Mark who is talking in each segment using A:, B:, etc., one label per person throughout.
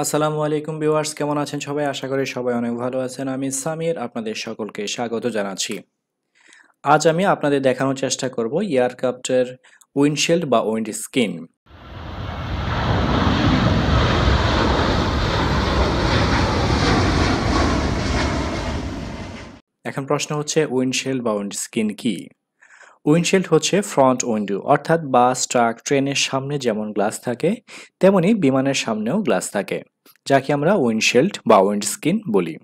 A: আসসালামু আলাইকুম ভিউয়ার্স, কেমন আছেন সবাই? আশা করি সবাই অনেক ভালো আছেন। আমি সামির আপনাদের সকলকে স্বাগত জানাচ্ছি। আজ আমি আপনাদের দেখানোর চেষ্টা করব এয়ারক্রাফটের উইন্ডশিল্ড বা উইন্ড স্ক্রিন। এখন প্রশ্ন হচ্ছে উইন্ডশিল্ড বা উইন্ড স্ক্রিন কি? উইন্ডশিল্ড হচ্ছে ফ্রন্ট উইন্ডো, অর্থাৎ বাস, ট্রাক, ট্রেনের সামনে যেমন গ্লাস থাকে তেমনি বিমানের সামনেও গ্লাস থাকে, যাকে আমরা উইন্ডশিল্ড বা উইন্ড স্ক্রিন বলি।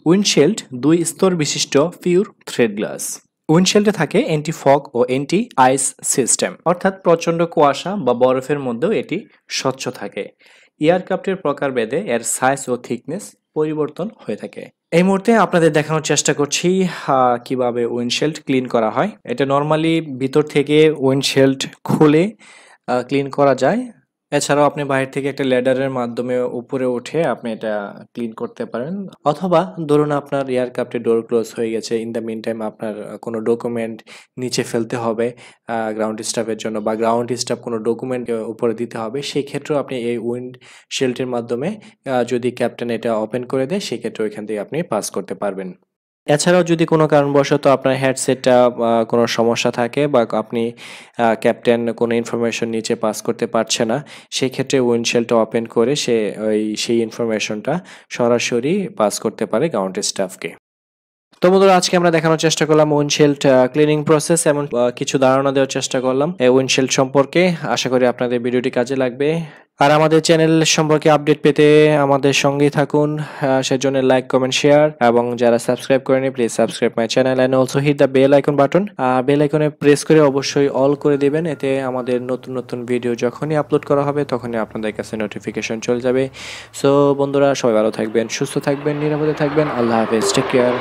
A: উইন্ডশিল্ড দুই স্তর বিশিষ্ট পিওর থ্রেড গ্লাস। উইন্ডশিল্ডে থাকে অ্যান্টি ফগ ও অ্যান্টি আইস সিস্টেম, অর্থাৎ প্রচণ্ড কুয়াশা বা বরফের মধ্যেও এটি স্বচ্ছ থাকে। এয়ারক্রাফটের প্রকারভেদে এর সাইজ ও থিকনেস পরিবর্তন হয়ে থাকে। এই মুহূর্তে আপনাদের দেখানোর চেষ্টা করছি কিভাবে উইন্ডশিল্ড ক্লিন করা হয়। এটা নর্মালি ভিতর থেকে উইন্ডশিল্ড খুলে ক্লিন করা যায়। এছাড়াও আপনি বাইরে থেকে একটা ল্যাডারের মাধ্যমে উপরে উঠে আপনি এটা ক্লিন করতে পারেন, অথবা ধরুন আপনার এয়ারক্রাফটের ডোর ক্লোজ হয়ে গেছে, ইন দ্য মিন টাইম আপনার কোনো ডকুমেন্ট নিচে ফেলতে হবে গ্রাউন্ড স্টাফের জন্য, বা গ্রাউন্ড স্টাফ কোনো ডকুমেন্ট উপরে দিতে হবে, সেই ক্ষেত্রেও আপনি এই উইন্ড শিল্ডের মাধ্যমে যদি ক্যাপ্টেন এটা ওপেন করে দেয় সেক্ষেত্রে ওইখান থেকে আপনি পাস করতে পারবেন। এছাড়াও যদি কোনো কারণবশত আপনার হেডসেটটা কোনো সমস্যা থাকে বা আপনি ক্যাপ্টেন কোনো ইনফরমেশন নিচে পাস করতে পারছে না, সেই ক্ষেত্রে উইন্ডশিল্ডটা ওপেন করে সেই ইনফরমেশনটা সরাসরি পাস করতে পারে গ্রাউন্ড স্টাফকে। তো বন্ধুরা, আজকে আমরা দেখানোর চেষ্টা করলাম উইন্ডশিল্ড ক্লিনিং প্রসেস, এমন কিছু ধারণা দেওয়ার চেষ্টা করলাম এই উইন্ডশিল্ড সম্পর্কে। আশা করি আপনাদের ভিডিওটি কাজে লাগবে। আর আমাদের চ্যানেল সম্পর্কে আপডেট পেতে আমাদের সঙ্গেই থাকুন। সেজন্য লাইক, কমেন্ট, শেয়ার, এবং যারা সাবস্ক্রাইব করেনি please subscribe my channel and also hit the bell icon button. Bell আইকনে প্রেস করে অবশ্যই অল করে দিবেন, এতে আমাদের নতুন নতুন ভিডিও যখনই আপলোড করা হবে তখনই আপনাদের কাছে নোটিফিকেশন চলে যাবে। সো বন্ধুরা, সবাই ভালো থাকবেন, সুস্থ থাকবেন, নিরাপদে থাকবেন। আল্লাহ হাফেজ, টেক কেয়ার।